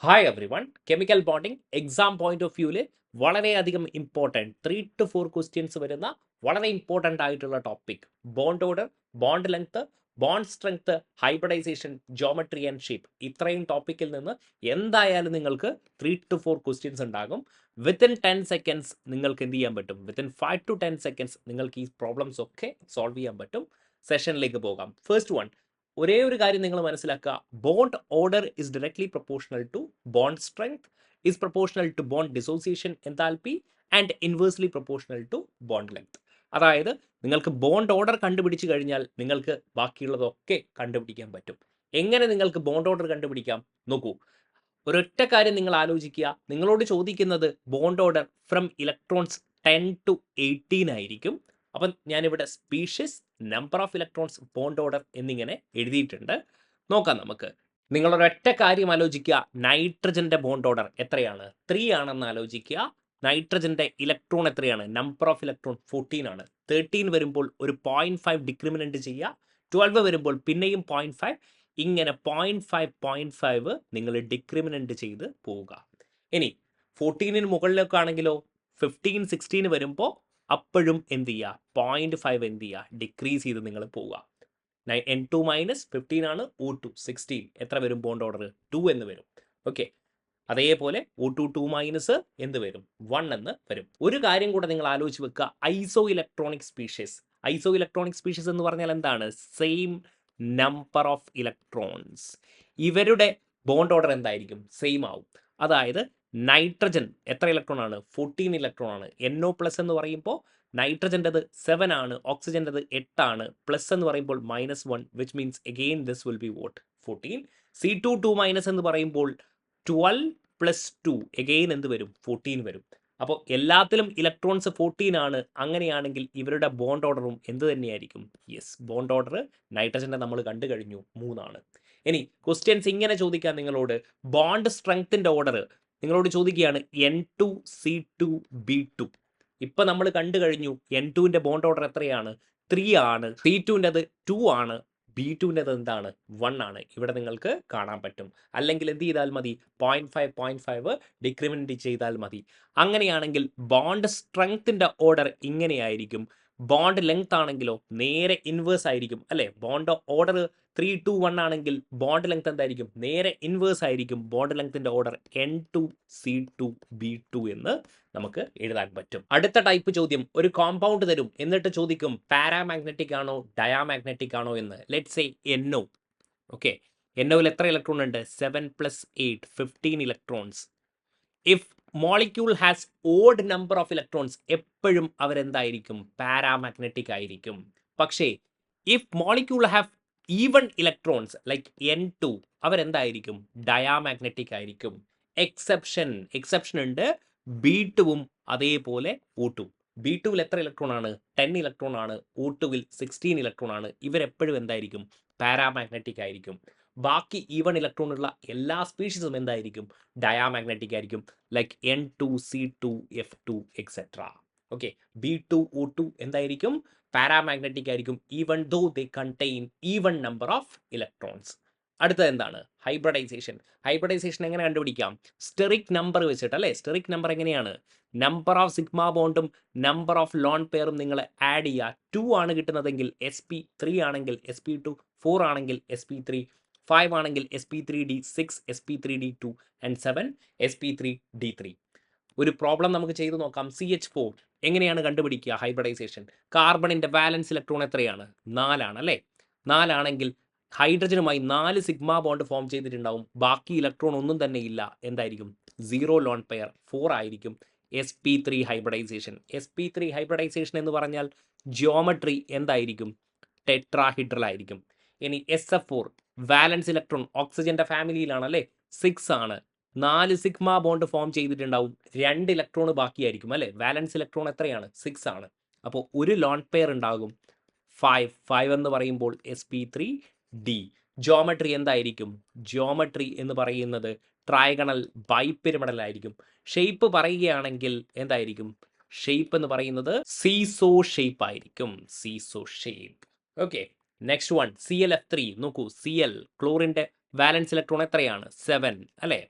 Hi every one chemical bonding exam point of വ്യൂവിൽ വളരെയധികം important 3 to 4 questions വരുന്ന വളരെ ഇമ്പോർട്ടൻ്റ് ആയിട്ടുള്ള topic bond order, bond length, bond strength, hybridization, geometry and shape. ഇത്രയും ടോപ്പിക്കിൽ നിന്ന് എന്തായാലും നിങ്ങൾക്ക് 3 to 4 ക്വസ്റ്റ്യൻസ് ഉണ്ടാകും. വിത്തിൻ 10 സെക്കൻഡ്സ് നിങ്ങൾക്ക് എന്ത് ചെയ്യാൻ പറ്റും? വിത്തിൻ 5 to 10 സെക്കൻഡ്സ് നിങ്ങൾക്ക് ഈ പ്രോബ്ലംസ് ഒക്കെ സോൾവ് ചെയ്യാൻ പറ്റും. സെഷനിലേക്ക് പോകാം. ഫസ്റ്റ് വൺ, ഒരേ ഒരു കാര്യം നിങ്ങൾ മനസ്സിലാക്കുക. Bond order is directly proportional to bond strength, is proportional to bond dissociation enthalpy and inversely proportional to bond length. അതായത് നിങ്ങൾക്ക് ബോണ്ട് ഓർഡർ കണ്ടുപിടിച്ച് കഴിഞ്ഞാൽ നിങ്ങൾക്ക് ബാക്കിയുള്ളതൊക്കെ കണ്ടുപിടിക്കാൻ പറ്റും. എങ്ങനെ നിങ്ങൾക്ക് ബോണ്ട് ഓർഡർ കണ്ടുപിടിക്കാം നോക്കൂ. ഒരൊറ്റ കാര്യം നിങ്ങൾ ആലോചിക്കുക. നിങ്ങളോട് ചോദിക്കുന്നത് bond order from electrons 10 to 18 ആയിരിക്കും. അപ്പം ഞാനിവിടെ species, number of electrons, bond order എന്നിങ്ങനെ എഴുതിയിട്ടുണ്ട്. നോക്കാം നമുക്ക്. നിങ്ങളൊരൊറ്റ കാര്യം ആലോചിക്കുക. നൈട്രജന്റെ ബോണ്ട് ഓർഡർ എത്രയാണ്? 3 ആണെന്ന് ആലോചിക്കുക. നൈട്രജന്റെ ഇലക്ട്രോൺ എത്രയാണ്? നമ്പർ ഓഫ് ഇലക്ട്രോൺ 14 ആണ്. 13 വരുമ്പോൾ ഒരു 0.5 ഡിക്രിമിനന്റ് ചെയ്യുക. 12 വരുമ്പോൾ പിന്നെയും 0.5. ഇങ്ങനെ 0.5 നിങ്ങൾ ഡിക്രിമിനന്റ് ചെയ്ത് പോവുക. ഇനി 14 മുകളിലേക്കാണെങ്കിലോ 15, 16 വരുമ്പോൾ അപ്പോഴും എന്ത് ചെയ്യുക? 0.5 എന്ത് ചെയ്യുക? ഡിക്രീസ് ചെയ്ത് നിങ്ങൾ പോവുക. N2 മൈനസ് 15 ആണ്. O2 16 എത്ര വരും? ബോണ്ട് ഓർഡർ 2 എന്ന് വരും. ഓക്കെ, അതേപോലെ O2 2 മൈനസ് എന്ത് വരും? 1 എന്ന് വരും. ഒരു കാര്യം കൂടെ നിങ്ങൾ ആലോചിച്ച് വെക്കുക. ഐസോ ഇലക്ട്രോണിക് സ്പീഷ്യസ്. ഐസോ ഇലക്ട്രോണിക് സ്പീഷ്യസ് എന്ന് പറഞ്ഞാൽ എന്താണ്? Same number of electrons. ഇവരുടെ ബോണ്ട് ഓർഡർ എന്തായിരിക്കും? സെയിം ആവും. അതായത് നൈട്രജൻ എത്ര ഇലക്ട്രോൺ ആണ്? 14 ഇലക്ട്രോൺ ആണ്. NO പ്ലസ് എന്ന് പറയുമ്പോൾ നൈട്രജൻ്റെത് 7 ആണ്, ഓക്സിജൻ്റെത് 8 ആണ്. പ്ലസ് എന്ന് പറയുമ്പോൾ -1 which means again this will be vote 14. C2 2 minus എന്ന് പറയുമ്പോൾ 12 പ്ലസ് 2 അഗെയിൻ എന്ത് വരും? 14 വരും. അപ്പോൾ എല്ലാത്തിലും ഇലക്ട്രോൺസ് 14 ആണ്. അങ്ങനെയാണെങ്കിൽ ഇവരുടെ ബോണ്ട് ഓർഡറും എന്ത് തന്നെയായിരിക്കും? യെസ്, ബോണ്ട് ഓർഡർ നൈട്രജൻ്റെ നമ്മൾ കണ്ടു കഴിഞ്ഞു, 3 ആണ്. ഇനി ക്വസ്റ്റ്യൻസ് ഇങ്ങനെ ചോദിക്കാം നിങ്ങളോട്. ബോണ്ട് സ്ട്രെങ്ത്തിൻ്റെ ഓർഡർ നിങ്ങളോട് ചോദിക്കുകയാണ് N2 C2 B2. ഇപ്പം നമ്മൾ കണ്ടു കഴിഞ്ഞു N2ൻ്റെ ബോണ്ട് ഓർഡർ എത്രയാണ്? 3 ആണ്. C2ൻ്റെത് 2 ആണ്. B2ൻ്റെത് എന്താണ്? 1 ആണ്. ഇവിടെ നിങ്ങൾക്ക് കാണാൻ പറ്റും. അല്ലെങ്കിൽ എന്ത് ചെയ്താൽ മതി? 0.5 ഡിക്രിമിനന്റ് ചെയ്താൽ മതി. അങ്ങനെയാണെങ്കിൽ ബോണ്ട് സ്ട്രെങ്ത്തിൻ്റെ ഓർഡർ ഇങ്ങനെയായിരിക്കും. ബോണ്ട് ലെങ്ത് ആണെങ്കിലോ നേരെ ഇൻവേഴ്സ് ആയിരിക്കും അല്ലേ? ബോണ്ട് ഓർഡർ 3 to 1 ആണെങ്കിൽ ബോണ്ട് ലെങ്ത് എന്തായിരിക്കും? നേരെ ഇൻവേഴ്സ് ആയിരിക്കും. Bond ലെങ്ത്തിന്റെ order N2 C2 B2 എന്ന് നമുക്ക് എഴുതാൻ പറ്റും. അടുത്ത ടൈപ്പ് ചോദ്യം, ഒരു കോമ്പൗണ്ട് തരും, എന്നിട്ട് ചോദിക്കും പാരാമാഗ്നറ്റിക് ആണോ ഡയാമാഗ്നറ്റിക് ആണോ എന്ന്. Let's say NO. ഓക്കെ, NOയിൽ എത്ര ഇലക്ട്രോൺ ഉണ്ട്? 7 + 8 15 electrons. If molecule has odd number of electrons, എപ്പോഴും അവരെന്തായിരിക്കും? പാരാമാഗ്നറ്റിക് ആയിരിക്കും. പക്ഷേ if molecule have even electrons like N2, അവരെന്തായിരിക്കും? ഡയാമാഗ്നറ്റിക് ആയിരിക്കും. എക്സെപ്ഷൻ ഉണ്ട്. B2വും അതേപോലെ O2. B2വിൽ എത്ര ഇലക്ട്രോൺ ആണ്? 10 ഇലക്ട്രോൺ ആണ്. O2വിൽ 16 ഇലക്ട്രോൺ ആണ്. ഇവരെപ്പോഴും എന്തായിരിക്കും? പാരാമാഗ്നറ്റിക് ആയിരിക്കും. ബാക്കി ഈവൺ ഇലക്ട്രോൺ ഉള്ള എല്ലാ സ്പീഷീസും എന്തായിരിക്കും? ഡയാമാഗ്നറ്റിക് ആയിരിക്കും. Like N2 C2 F2 etcetera. Okay, B2 O2 എന്തായിരിക്കും? പാരാമാഗ്നറ്റിക് ആയിരിക്കും. Even though they contain even number of electrons. അടുത്തത് എന്താണ്? ഹൈബ്രിഡൈസേഷൻ. ഹൈബ്രിഡൈസേഷൻ എങ്ങനെ കണ്ടുപിടിക്കാം? സ്റ്റെറിക് നമ്പർ വെച്ചിട്ട് അല്ലേ? സ്റ്റെറിക് നമ്പർ എങ്ങനെയാണ്? നമ്പർ ഓഫ് സിഗ്മ ബോണ്ടും നമ്പർ ഓഫ് ലോൺ പെയറും നിങ്ങൾ ആഡ് ചെയ്യുക. 2 ആണ് കിട്ടുന്നതെങ്കിൽ sp3 ആണെങ്കിൽ sp2, 4 ആണെങ്കിൽ sp3, 5 ആണെങ്കിൽ sp3d, 6 sp3d2 ആൻഡ് 7 sp3d3. ഒരു പ്രോബ്ലം നമുക്ക് ചെയ്തു നോക്കാം. CH4 എങ്ങനെയാണ് കണ്ടുപിടിക്കുക? ഹൈബ്രിഡൈസേഷൻ. കാർബണിന്റെ വാലൻസ് ഇലക്ട്രോൺ എത്രയാണ്? 4 ആണ് അല്ലേ? 4 ആണെങ്കിൽ ഹൈഡ്രജനുമായി 4 സിഗ്മ ബോണ്ട് ഫോം ചെയ്തിട്ടുണ്ടാവും. ബാക്കി ഇലക്ട്രോൺ ഒന്നും തന്നെ ഇല്ല. എന്തായിരിക്കും? 0 ലോൺ പെയർ 4 ആയിരിക്കും. sp3 hybridisation. sp3 ഹൈബ്രിഡൈസേഷൻ എന്ന് പറഞ്ഞാൽ ജിയോമെട്രി എന്തായിരിക്കും? ടെട്രാഹിഡ്രൽ ആയിരിക്കും. ഇനി SF4 വാലൻസ് ഇലക്ട്രോൺ ഓക്സിജന്റെ ഫാമിലിയിലാണ് അല്ലേ? 6 ആണ്. 4 സിഗ്മ ബോണ്ട് ഫോം ചെയ്തിട്ടുണ്ടാവും. 2 ഇലക്ട്രോൺ ബാക്കിയായിരിക്കും അല്ലേ? വാലൻസ് ഇലക്ട്രോൺ എത്രയാണ്? 6 ആണ്. അപ്പോൾ ഒരു ലോൺ പെയർ ഉണ്ടാകും. 5 എന്ന് പറയുമ്പോൾ sp3d. ജോമെട്രി എന്തായിരിക്കും? ജോമെട്രി എന്ന് പറയുന്നത് ട്രയഗണൽ ബൈപിരമിഡൽ ആയിരിക്കും. ഷേപ്പ് പറയുകയാണെങ്കിൽ എന്തായിരിക്കും? ഷേപ്പ് എന്ന് പറയുന്നത് സീസോ ഷേപ്പ് ആയിരിക്കും. Seesaw shape. Okay, next one ClF3. നോക്കൂ, Cl ക്ലോറിന്റെ വാലൻസ് ഇലക്ട്രോൺ എത്രയാണ്? 7 അല്ലേ?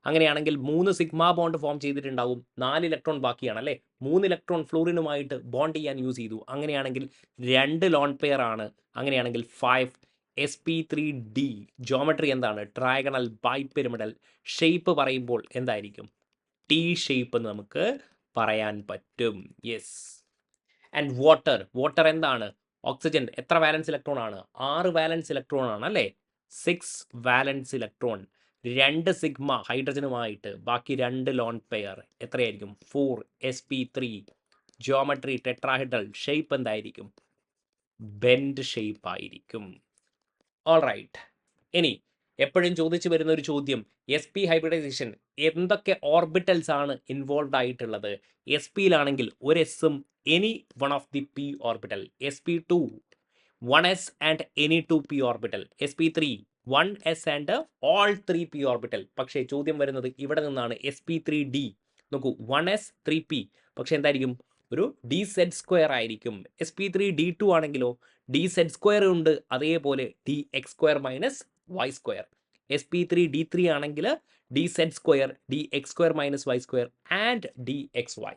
അങ്ങനെയാണെങ്കിൽ 3 സിഗ്മ ബോണ്ട് ഫോം ചെയ്തിട്ടുണ്ടാവും, 4 ഇലക്ട്രോൺ ബാക്കിയാണ് അല്ലേ. 3 ഇലക്ട്രോൺ ഫ്ലൂറിനുമായിട്ട് ബോണ്ട് ചെയ്യാൻ യൂസ് ചെയ്തു. അങ്ങനെയാണെങ്കിൽ 2 ലോൺ പെയർ ആണ്. അങ്ങനെയാണെങ്കിൽ 5 sp3d. ജോമെട്രി എന്താണ്? ട്രയാഗണൽ ബൈപിരമിഡൽ. ഷേപ്പ് പറയുമ്പോൾ എന്തായിരിക്കും? ടി ഷേപ്പ് എന്ന് നമുക്ക് പറയാൻ പറ്റും. യെസ്. ആൻഡ് വാട്ടർ എന്താണ്? ഓക്സിജൻ എത്ര വാലൻസ് ഇലക്ട്രോൺ ആണ്? 6 വാലൻസ് ഇലക്ട്രോൺ ആണ് അല്ലേ. 6 വാലൻസ് ഇലക്ട്രോൺ, 2 സിഗ്മ ഹൈഡ്രജനുമായിട്ട് ബാക്കി 2 ലോൺ പെയർ എത്രയായിരിക്കും? 4 sp3. Geometry tetrahedral. ഷേപ്പ് എന്തായിരിക്കും? ബെൻഡ് ഷേപ്പ് ആയിരിക്കും. All right. ഇനി എപ്പോഴും ചോദിച്ചു വരുന്ന ഒരു ചോദ്യം, sp ഹൈബ്രിഡൈസേഷൻ എന്തൊക്കെ ഓർബിറ്റൽസ് ആണ് ഇൻവോൾവ് ആയിട്ടുള്ളത്? sp-യിലാണെങ്കിൽ ഒരു എസും any one of the p orbital. sp2 1s and any 2p orbital. sp3 1s and all 3p orbital. പക്ഷേ ചോദ്യം വരുന്നത് ഇവിടെ നിന്നാണ്. sp3d നോക്കൂ, 1s 3p, പക്ഷെ എന്തായിരിക്കും? ഒരു dz² ആയിരിക്കും. sp3d2 ആണെങ്കിലോ dz² ഉണ്ട്, അതേപോലെ dx² മൈനസ് y². sp3d3 ആണെങ്കിൽ dz² dx² minus y² and dxy.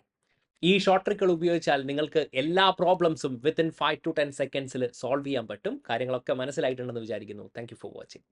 ഈ ഷോർട്ട് ട്രിക്കുകൾ ഉപയോഗിച്ചാൽ നിങ്ങൾക്ക് എല്ലാ പ്രോബ്ലംസും വിത്തിൻ 5 to 10 സെക്കൻഡ്സിൽ സോൾവ് ചെയ്യാൻ പറ്റും. കാര്യങ്ങളൊക്കെ മനസ്സിലായിട്ടുണ്ടെന്ന് വിചാരിക്കുന്നു. Thank you for watching.